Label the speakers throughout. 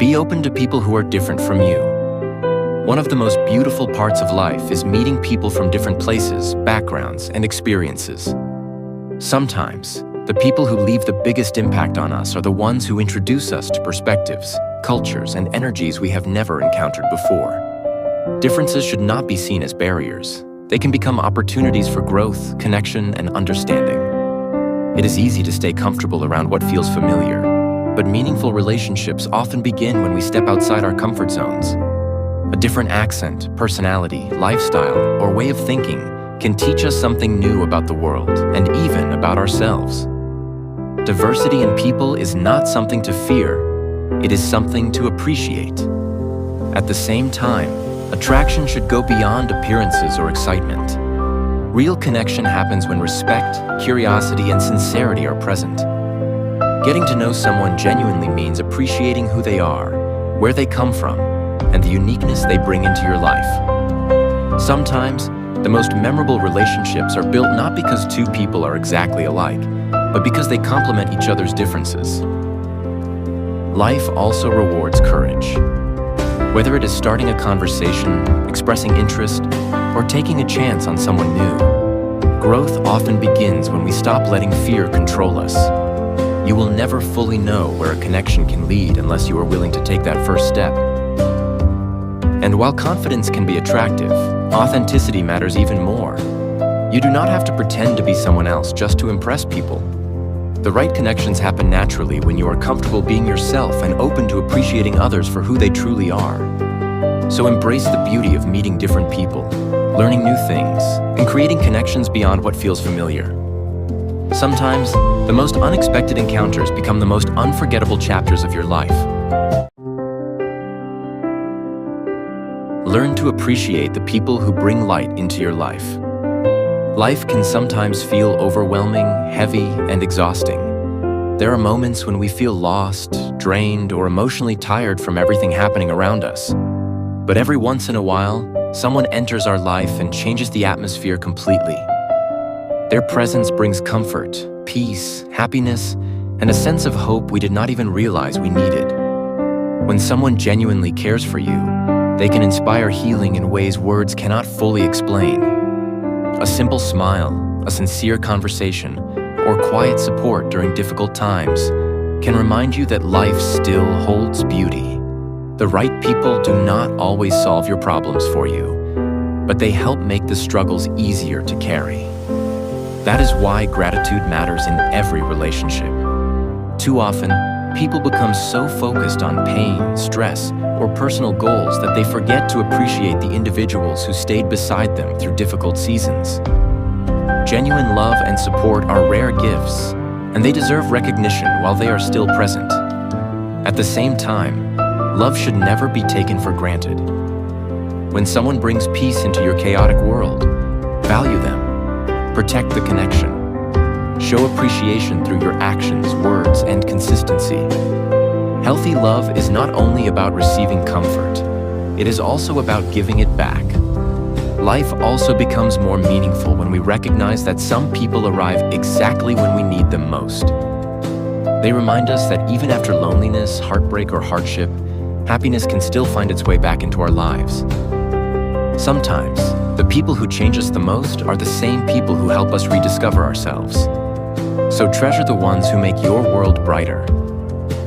Speaker 1: Be open to people who are different from you. One of the most beautiful parts of life is meeting people from different places, backgrounds, and experiences. Sometimes, the people who leave the biggest impact on us are the ones who introduce us to perspectives, cultures, and energies we have never encountered before. Differences should not be seen as barriers. They can become opportunities for growth, connection, and understanding. It is easy to stay comfortable around what feels familiar, but meaningful relationships often begin when we step outside our comfort zones. A different accent, personality, lifestyle, or way of thinking can teach us something new about the world and even about ourselves. Diversity in people is not something to fear, it is something to appreciate. At the same time, attraction should go beyond appearances or excitement. Real connection happens when respect, curiosity, and sincerity are present. Getting to know someone genuinely means appreciating who they are, where they come from, and the uniqueness they bring into your life. Sometimes, the most memorable relationships are built not because two people are exactly alike, but because they complement each other's differences. Life also rewards courage. Whether it is starting a conversation, expressing interest, or taking a chance on someone new, growth often begins when we stop letting fear control us. You will never fully know where a connection can lead unless you are willing to take that first step. And while confidence can be attractive, authenticity matters even more. You do not have to pretend to be someone else just to impress people. The right connections happen naturally when you are comfortable being yourself and open to appreciating others for who they truly are. So embrace the beauty of meeting different people, learning new things, and creating connections beyond what feels familiar. Sometimes, the most unexpected encounters become the most unforgettable chapters of your life. Learn to appreciate the people who bring light into your life. Life can sometimes feel overwhelming, heavy, and exhausting. There are moments when we feel lost, drained, or emotionally tired from everything happening around us. But every once in a while, someone enters our life and changes the atmosphere completely. Their presence brings comfort, peace, happiness, and a sense of hope we did not even realize we needed. When someone genuinely cares for you, they can inspire healing in ways words cannot fully explain. A simple smile, a sincere conversation, or quiet support during difficult times can remind you that life still holds beauty. The right people do not always solve your problems for you, but they help make the struggles easier to carry. That is why gratitude matters in every relationship. Too often, people become so focused on pain, stress, or personal goals that they forget to appreciate the individuals who stayed beside them through difficult seasons. Genuine love and support are rare gifts, and they deserve recognition while they are still present. At the same time, love should never be taken for granted. When someone brings peace into your chaotic world, value them, protect the connection. Show appreciation through your actions, words, and consistency. Healthy love is not only about receiving comfort, it is also about giving it back. Life also becomes more meaningful when we recognize that some people arrive exactly when we need them most. They remind us that even after loneliness, heartbreak, or hardship, happiness can still find its way back into our lives. Sometimes, the people who change us the most are the same people who help us rediscover ourselves. So treasure the ones who make your world brighter.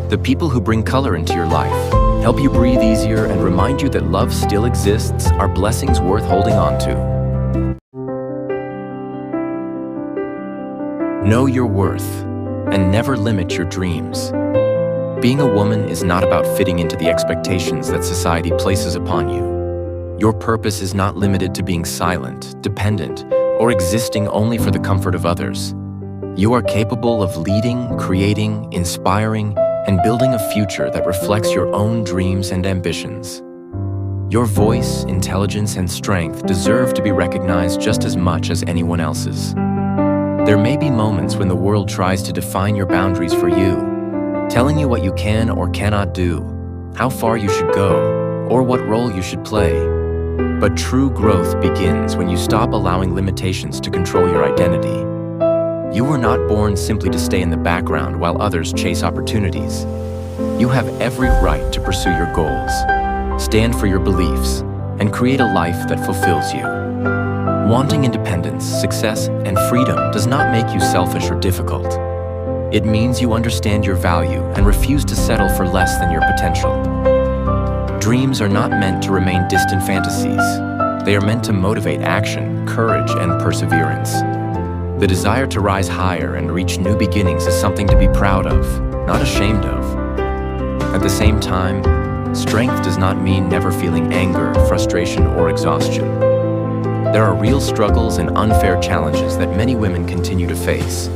Speaker 1: The people who bring color into your life, help you breathe easier, and remind you that love still exists are blessings worth holding on to. Know your worth and never limit your dreams. Being a woman is not about fitting into the expectations that society places upon you. Your purpose is not limited to being silent, dependent, or existing only for the comfort of others. You are capable of leading, creating, inspiring, and building a future that reflects your own dreams and ambitions. Your voice, intelligence, and strength deserve to be recognized just as much as anyone else's. There may be moments when the world tries to define your boundaries for you, telling you what you can or cannot do, how far you should go, or what role you should play. But true growth begins when you stop allowing limitations to control your identity. You were not born simply to stay in the background while others chase opportunities. You have every right to pursue your goals, stand for your beliefs, and create a life that fulfills you. Wanting independence, success, and freedom does not make you selfish or difficult. It means you understand your value and refuse to settle for less than your potential. Dreams are not meant to remain distant fantasies. They are meant to motivate action, courage, and perseverance. The desire to rise higher and reach new beginnings is something to be proud of, not ashamed of. At the same time, strength does not mean never feeling anger, frustration, or exhaustion. There are real struggles and unfair challenges that many women continue to face.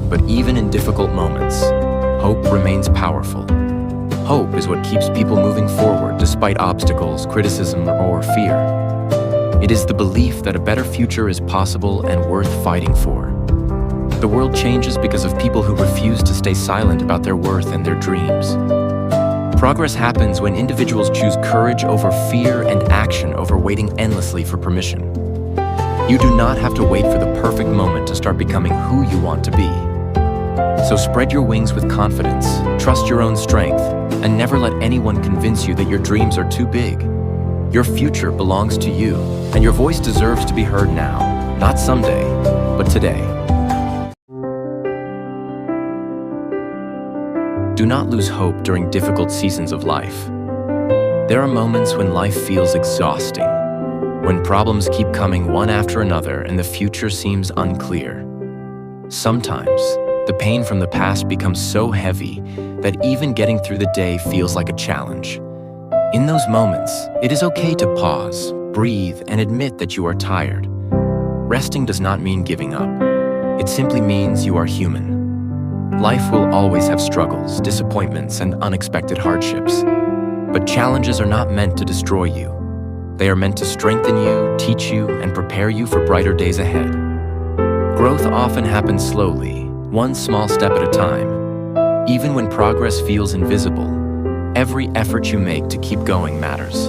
Speaker 1: But even in difficult moments, hope remains powerful. Hope is what keeps people moving forward despite obstacles, criticism, or fear. It is the belief that a better future is possible and worth fighting for. The world changes because of people who refuse to stay silent about their worth and their dreams. Progress happens when individuals choose courage over fear and action over waiting endlessly for permission. You do not have to wait for the perfect moment to start becoming who you want to be. So spread your wings with confidence, trust your own strength, and never let anyone convince you that your dreams are too big. Your future belongs to you, and your voice deserves to be heard now, not someday, but today. Do not lose hope during difficult seasons of life. There are moments when life feels exhausting, when problems keep coming one after another and the future seems unclear. Sometimes, the pain from the past becomes so heavy that even getting through the day feels like a challenge. In those moments, it is okay to pause, breathe, and admit that you are tired. Resting does not mean giving up. It simply means you are human. Life will always have struggles, disappointments, and unexpected hardships. But challenges are not meant to destroy you. They are meant to strengthen you, teach you, and prepare you for brighter days ahead. Growth often happens slowly, one small step at a time. Even when progress feels invisible, every effort you make to keep going matters.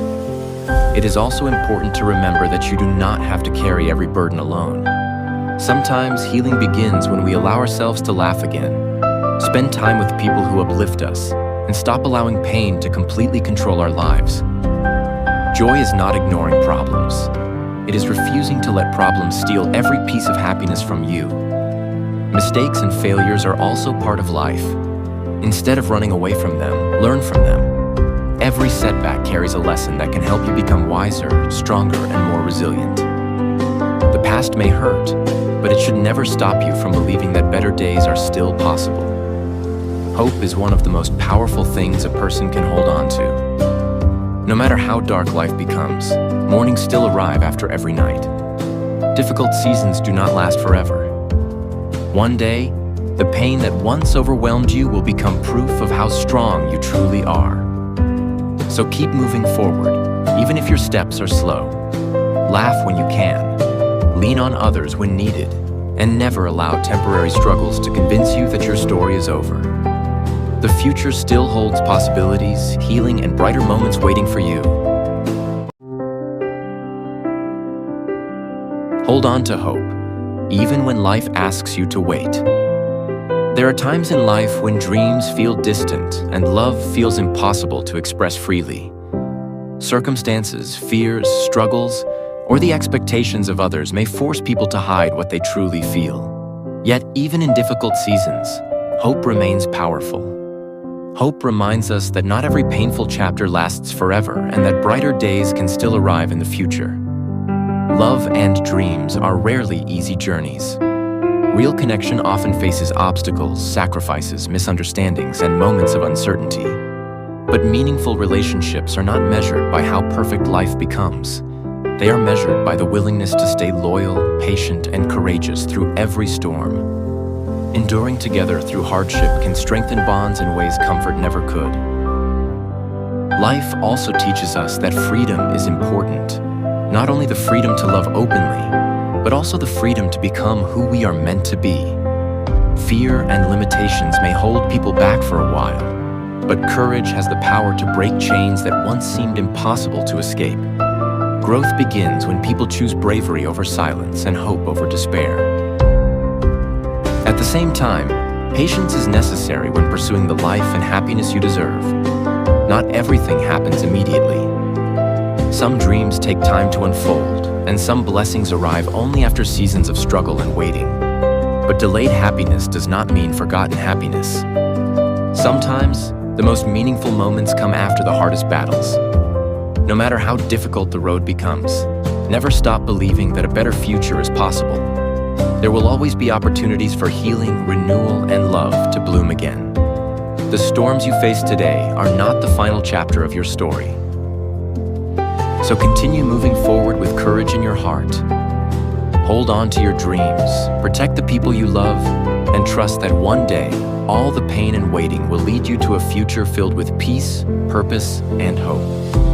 Speaker 1: It is also important to remember that you do not have to carry every burden alone. Sometimes healing begins when we allow ourselves to laugh again, spend time with people who uplift us, and stop allowing pain to completely control our lives. Joy is not ignoring problems. It is refusing to let problems steal every piece of happiness from you. Mistakes and failures are also part of life. Instead of running away from them, learn from them. Every setback carries a lesson that can help you become wiser, stronger, and more resilient. The past may hurt, but it should never stop you from believing that better days are still possible. Hope is one of the most powerful things a person can hold on to. No matter how dark life becomes, mornings still arrive after every night. Difficult seasons do not last forever. One day, the pain that once overwhelmed you will become proof of how strong you truly are. So keep moving forward, even if your steps are slow. Laugh when you can, lean on others when needed, and never allow temporary struggles to convince you that your story is over. The future still holds possibilities, healing, and brighter moments waiting for you. Hold on to hope, even when life asks you to wait. There are times in life when dreams feel distant and love feels impossible to express freely. Circumstances, fears, struggles, or the expectations of others may force people to hide what they truly feel. Yet, even in difficult seasons, hope remains powerful. Hope reminds us that not every painful chapter lasts forever and that brighter days can still arrive in the future. Love and dreams are rarely easy journeys. Real connection often faces obstacles, sacrifices, misunderstandings, and moments of uncertainty. But meaningful relationships are not measured by how perfect life becomes. They are measured by the willingness to stay loyal, patient, and courageous through every storm. Enduring together through hardship can strengthen bonds in ways comfort never could. Life also teaches us that freedom is important. Not only the freedom to love openly, but also the freedom to become who we are meant to be. Fear and limitations may hold people back for a while, but courage has the power to break chains that once seemed impossible to escape. Growth begins when people choose bravery over silence and hope over despair. At the same time, Patience is necessary when pursuing the life and happiness you deserve. Not everything happens immediately. Some dreams take time to unfold, and some blessings arrive only after seasons of struggle and waiting. But delayed happiness does not mean forgotten happiness. Sometimes, the most meaningful moments come after the hardest battles. No matter how difficult the road becomes, never stop believing that a better future is possible. There will always be opportunities for healing, renewal, and love to bloom again. The storms you face today are not the final chapter of your story. So continue moving forward with courage in your heart. Hold on to your dreams, protect the people you love, and trust that one day, all the pain and waiting will lead you to a future filled with peace, purpose, and hope.